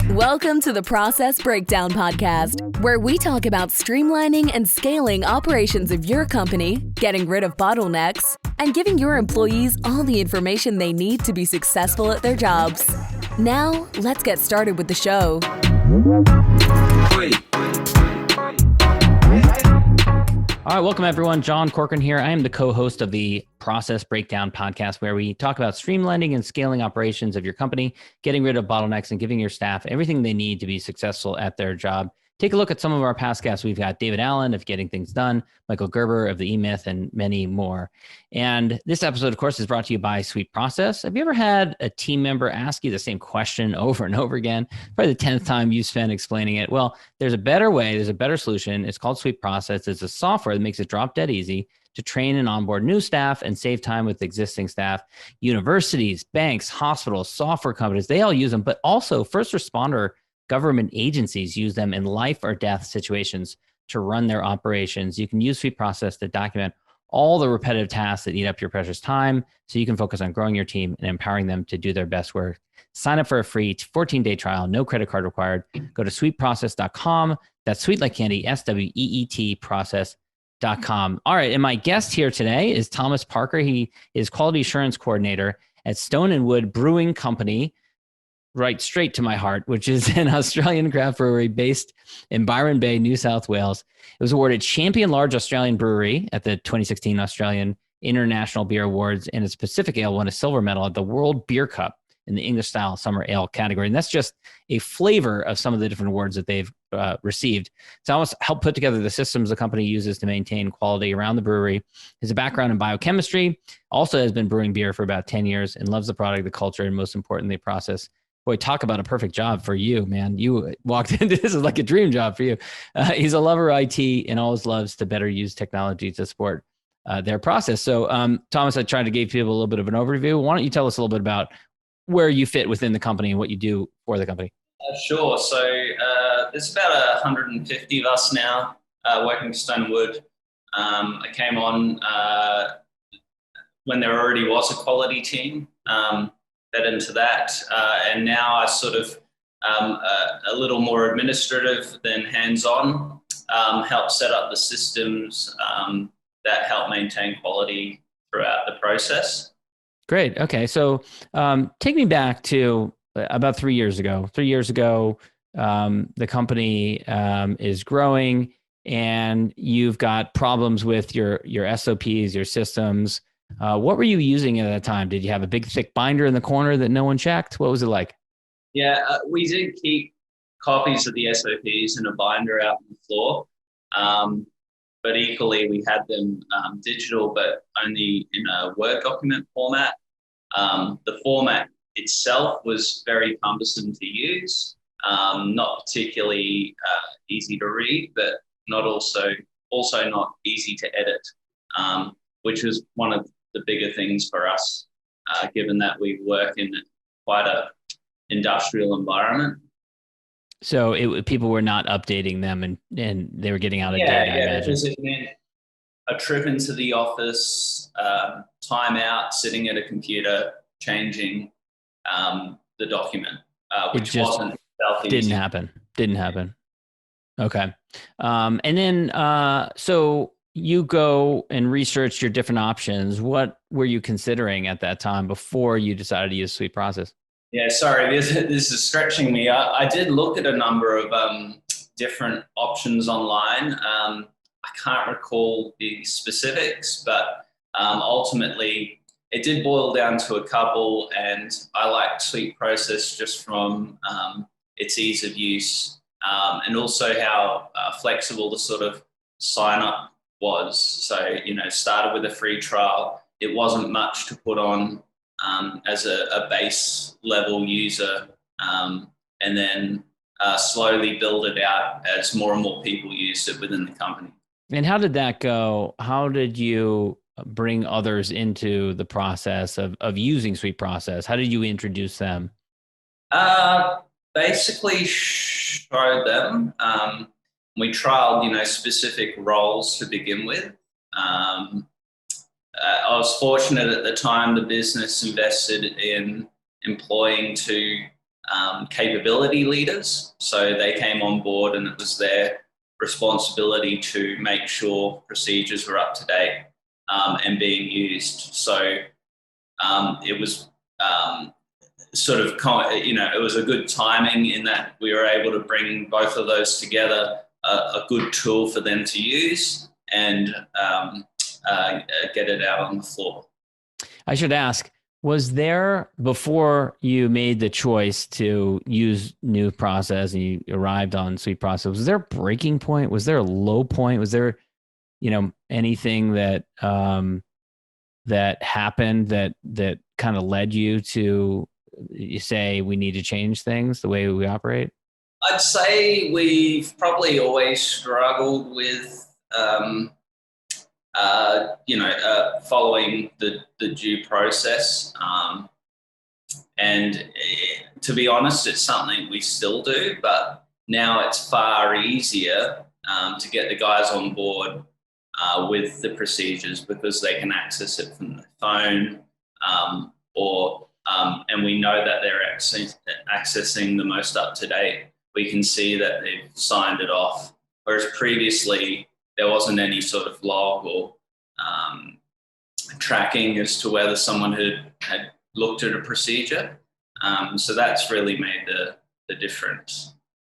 Welcome to the Process Breakdown Podcast, where we talk about streamlining and scaling operations of your company, getting rid of bottlenecks, and giving your employees all the information they need to be successful at their jobs. Now, let's get started with the show. All right, welcome everyone. John Corcoran here. I am the co-host of the Process Breakdown Podcast, where we talk about streamlining and scaling operations of your company, getting rid of bottlenecks, and giving your staff everything they need to be successful at their job. Take a look at some of our past guests. We've got David Allen of Getting Things Done, Michael Gerber of the E-Myth, and many more. And this episode, of course, is brought to you by SweetProcess. Have you ever had a team member ask you the same question over and over again? Probably the 10th time you spent explaining it. Well, there's a better way. There's a better solution. It's called SweetProcess. It's a software that makes it drop dead easy to train and onboard new staff and save time with existing staff. Universities, banks, hospitals, software companies, they all use them, but also first responder government agencies use them in life or death situations to run their operations. You can use SweetProcess to document all the repetitive tasks that eat up your precious time so you can focus on growing your team and empowering them to do their best work. Sign up for a free 14-day trial, no credit card required. Go to sweetprocess.com. That's sweet like candy, SWEET process.com. All right, and my guest here today is Thomas Parker. He is Quality Assurance Coordinator at Stone & Wood Brewing Company, right straight to my heart, which is an Australian craft brewery based in Byron Bay, New South Wales. It was awarded Champion Large Australian Brewery at the 2016 Australian International Beer Awards, and its Pacific Ale won a silver medal at the World Beer Cup in the English Style Summer Ale category. And that's just a flavor of some of the different awards that they've received. Thomas helped put together the systems the company uses to maintain quality around the brewery. He has a background in biochemistry, also has been brewing beer for about 10 years, and loves the product, the culture, and most importantly, the process. Boy, talk about a perfect job for you, man. You walked into this is like a dream job for you. He's a lover of IT and always loves to better use technology to support their process. So, Thomas, I tried to give people a little bit of an overview. Why don't you tell us a little bit about where you fit within the company and what you do for the company? Sure. So there's about 150 of us now working for Stone & Wood. I came on when there already was a quality team. Fed into that, and now I sort of a little more administrative than hands-on, help set up the systems that help maintain quality throughout the process. Great. Okay. So take me back to about 3 years ago. 3 years ago, the company is growing and you've got problems with your SOPs, your systems. What were you using at that time? Did you have a big, thick binder in the corner that no one checked? What was it like? Yeah, we did keep copies of the SOPs in a binder out on the floor. But equally, we had them digital, but only in a Word document format. The format itself was very cumbersome to use, not particularly easy to read, but not also not easy to edit, which was one of the bigger things for us, given that we work in quite a industrial environment. So people were not updating them and they were getting out of date, I imagine. Because it meant a trip into the office, time out, sitting at a computer, changing the document, which wasn't didn't happen. Okay. And then, so you go and research your different options. What were you considering at that time before you decided to use SweetProcess? Yeah, sorry, this is stretching me. I did look at a number of different options online. I can't recall the specifics, but ultimately it did boil down to a couple, and I liked SweetProcess just from its ease of use and also how flexible the sort of sign up was. So, started with a free trial. It wasn't much to put on as a base level user, and then slowly build it out as more and more people used it within the company. And how did that go? How did you bring others into the process of using SweetProcess? How did you introduce them? Basically showed them. We trialed, specific roles to begin with. I was fortunate at the time. The business invested in employing two capability leaders. So they came on board, and it was their responsibility to make sure procedures were up to date and being used. So it was sort of, it was a good timing in that we were able to bring both of those together, a good tool for them to use and get it out on the floor. I should ask, was there, before you made the choice to use new process and you arrived on SweetProcess, was there a breaking point? Was there a low point? Was there, anything that that happened that kind of led you to say we need to change things, the way we operate? I'd say we've probably always struggled with following the due process. And to be honest, it's something we still do, but now it's far easier to get the guys on board with the procedures because they can access it from the phone and we know that they're accessing the most up-to-date. We can see that they've signed it off, whereas previously there wasn't any sort of log or tracking as to whether someone had looked at a procedure. So that's really made the difference.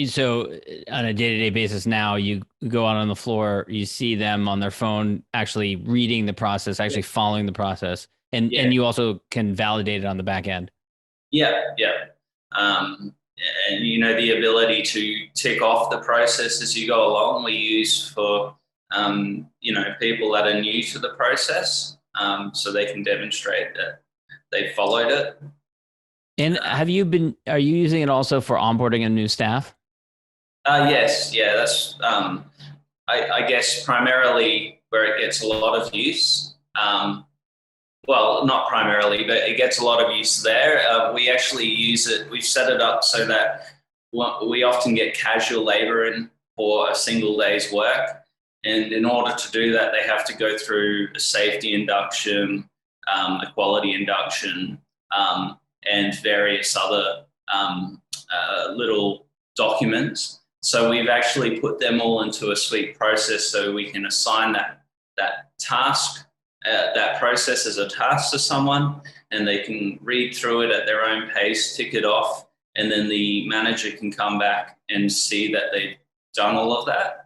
So on a day-to-day basis now, you go out on the floor, you see them on their phone actually reading the process, actually following the process, and you also can validate it on the back end. Yeah. And the ability to tick off the process as you go along, we use for people that are new to the process, so they can demonstrate that they followed it. And are you using it also for onboarding a new staff? Yes. Yeah. That's, I guess, primarily where it gets a lot of use. Well, not primarily, but it gets a lot of use there. We actually use it. We've set it up so that we often get casual labor in for a single day's work. And in order to do that, they have to go through a safety induction, a quality induction, and various other little documents. So we've actually put them all into a SweetProcess so we can assign that task, that process as a task to someone, and they can read through it at their own pace, tick it off, and then the manager can come back and see that they've done all of that.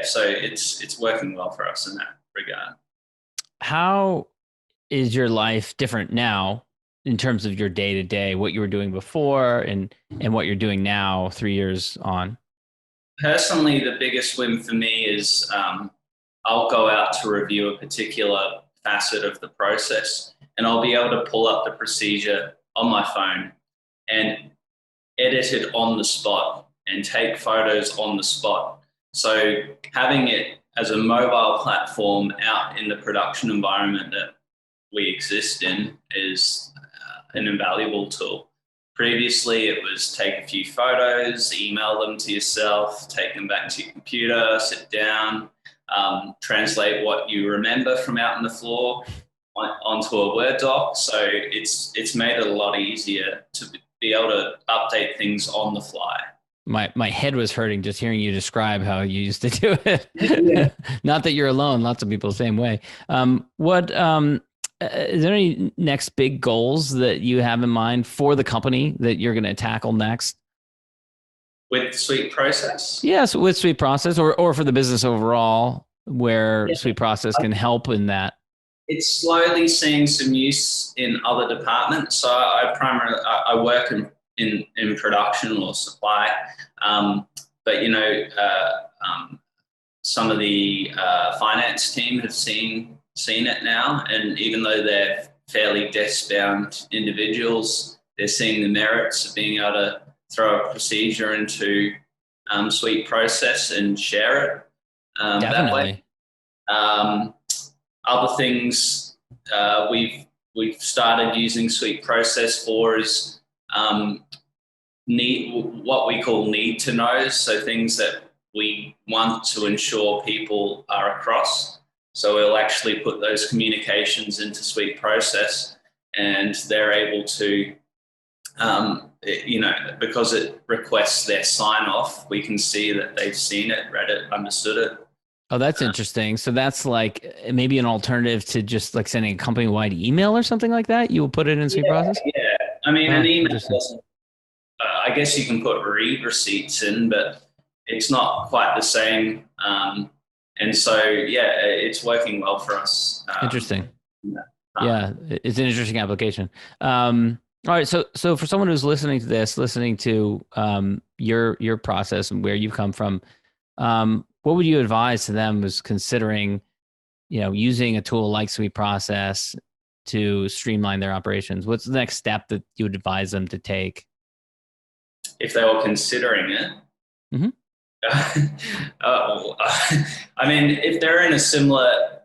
So it's working well for us in that regard. How is your life different now in terms of your day-to-day, what you were doing before and what you're doing now 3 years on? Personally, the biggest win for me is I'll go out to review a particular facet of the process, and I'll be able to pull up the procedure on my phone and edit it on the spot and take photos on the spot. So having it as a mobile platform out in the production environment that we exist in is an invaluable tool. Previously, it was take a few photos, email them to yourself, take them back to your computer, sit down, translate what you remember from out on the floor onto a Word doc. So it's made it a lot easier to be able to update things on the fly. My head was hurting just hearing you describe how you used to do it. Yeah. Not that you're alone. Lots of people the same way. Is there any next big goals that you have in mind for the company that you're going to tackle next? With SweetProcess? Yes, with SweetProcess or for the business overall, where SweetProcess can help in that. It's slowly seeing some use in other departments. So I work in production or supply, but some of the finance team have seen it now, and even though they're fairly desk-bound individuals, they're seeing the merits of being able to throw a procedure into SweetProcess and share it that way. Other things we've started using SweetProcess for is what we call need to knows, so things that we want to ensure people are across. So we'll actually put those communications into SweetProcess, and they're able to, because it requests their sign off, we can see that they've seen it, read it, understood it. Oh, that's interesting. So that's like maybe an alternative to just like sending a company-wide email or something like that. You will put it in SweetProcess? Yeah. I mean, an email doesn't, I guess you can put read receipts in, but it's not quite the same. And so, it's working well for us. Interesting. Yeah, it's an interesting application. All right. So for someone who's listening to this, listening to your process and where you've come from, what would you advise to them who's considering, using a tool like SweetProcess to streamline their operations? What's the next step that you would advise them to take? If they were considering it? Mm-hmm. I mean, if they're in a similar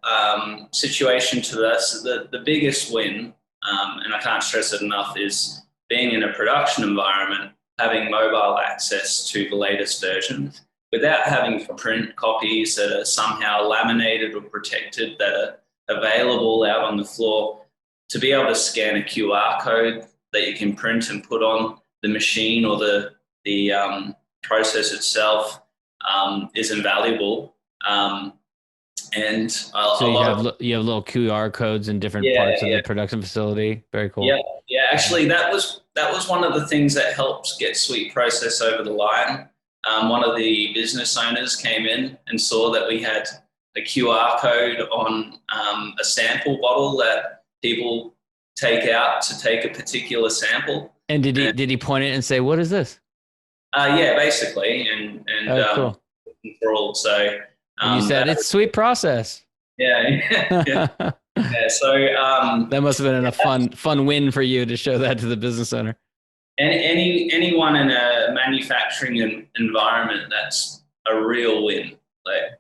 situation to this, the biggest win, and I can't stress it enough, is being in a production environment, having mobile access to the latest versions without having to print copies that are somehow laminated or protected, that are available out on the floor. To be able to scan a QR code that you can print and put on the machine or the process itself is invaluable. So you have little QR codes in different parts of the production facility. Very cool. Yeah. Actually, that was one of the things that helped get SweetProcess over the line. One of the business owners came in and saw that we had a QR code on a sample bottle that people take out to take a particular sample. And did he point it and say, "What is this?" Yeah, basically, and cool. Controlled. So you said it's SweetProcess. Yeah. So that must have been a fun win for you to show that to the business owner. Anyone in a manufacturing environment, that's a real win. Like,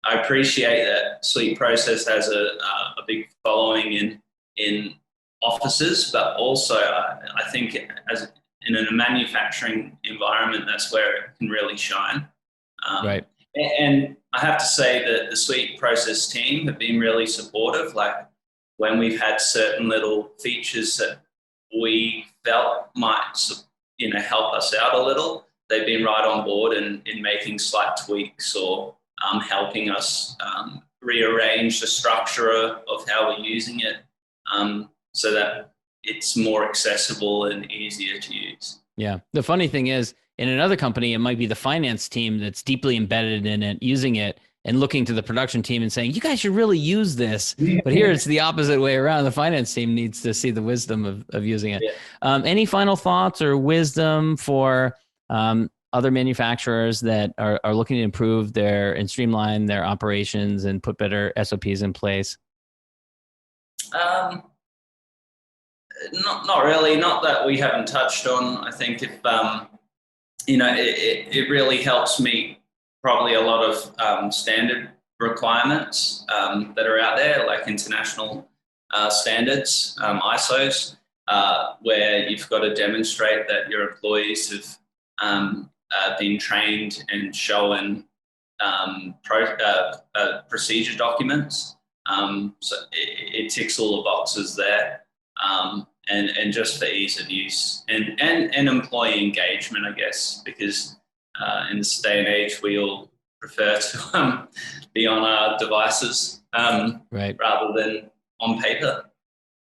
I appreciate that SweetProcess has a big following in offices, but also I think in a manufacturing environment, that's where it can really shine. Right. And I have to say that the SweetProcess team have been really supportive. Like when we've had certain little features that we felt might, help us out a little, they've been right on board in making slight tweaks or helping us rearrange the structure of how we're using it so that it's more accessible and easier to use. Yeah. The funny thing is, in another company, it might be the finance team that's deeply embedded in it, using it and looking to the production team and saying, you guys should really use this. But here it's the opposite way around. The finance team needs to see the wisdom of using it. Yeah. Any final thoughts or wisdom for other manufacturers that are looking to improve and streamline their operations and put better SOPs in place? Not really. Not that we haven't touched on. I think if it really helps meet probably a lot of standard requirements that are out there, like international standards, ISOs, where you've got to demonstrate that your employees have been trained and shown procedure documents. So it ticks all the boxes there. And just for ease of use and employee engagement, I guess, because in this day and age, we all prefer to be on our devices right, rather than on paper.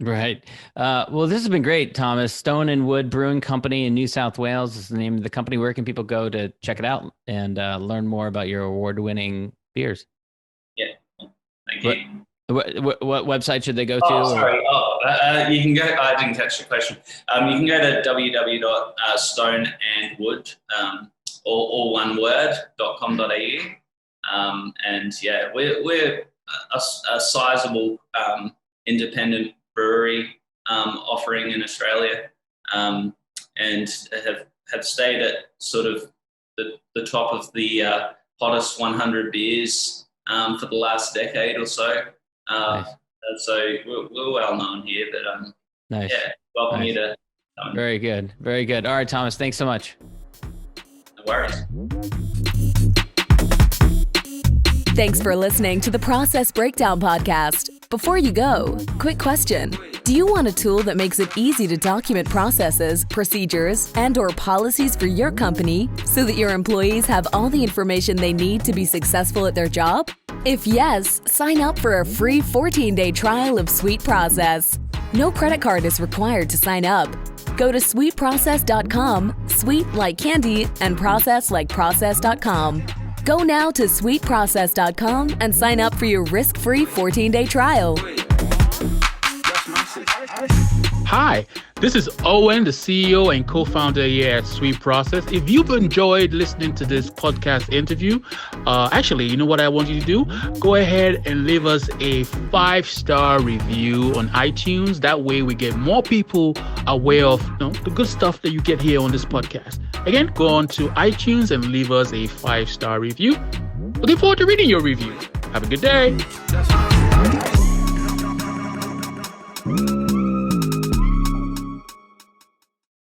Right. Well, this has been great, Thomas. Stone and Wood Brewing Company in New South Wales is the name of the company. Where can people go to check it out and learn more about your award-winning beers? Yeah, thank you. What website should they go to? Sorry. You can go. I didn't catch the question. You can go to www.stoneandwood, all one word, .com.au. And yeah, we're a sizable independent brewery offering in Australia, and have stayed at sort of the top of the hottest 100 beers for the last decade or so. Nice. So we're well known here, but nice. Yeah, welcome you to come. Very good. Very good. All right, Thomas, thanks so much. No worries. Thanks for listening to the Process Breakdown Podcast. Before you go, quick question. Do you want a tool that makes it easy to document processes, procedures, and/or policies for your company so that your employees have all the information they need to be successful at their job? If yes, sign up for a free 14-day trial of SweetProcess. No credit card is required to sign up. Go to SweetProcess.com, sweet like candy, and process like process.com. Go now to SweetProcess.com and sign up for your risk-free 14-day trial. Hi, this is Owen, the CEO and co-founder here at SweetProcess. If you've enjoyed listening to this podcast interview, actually, you know what I want you to do? Go ahead and leave us a 5-star review on iTunes. That way we get more people aware of the good stuff that you get here on this podcast. Again, go on to iTunes and leave us a 5-star review. Looking forward to reading your review. Have a good day.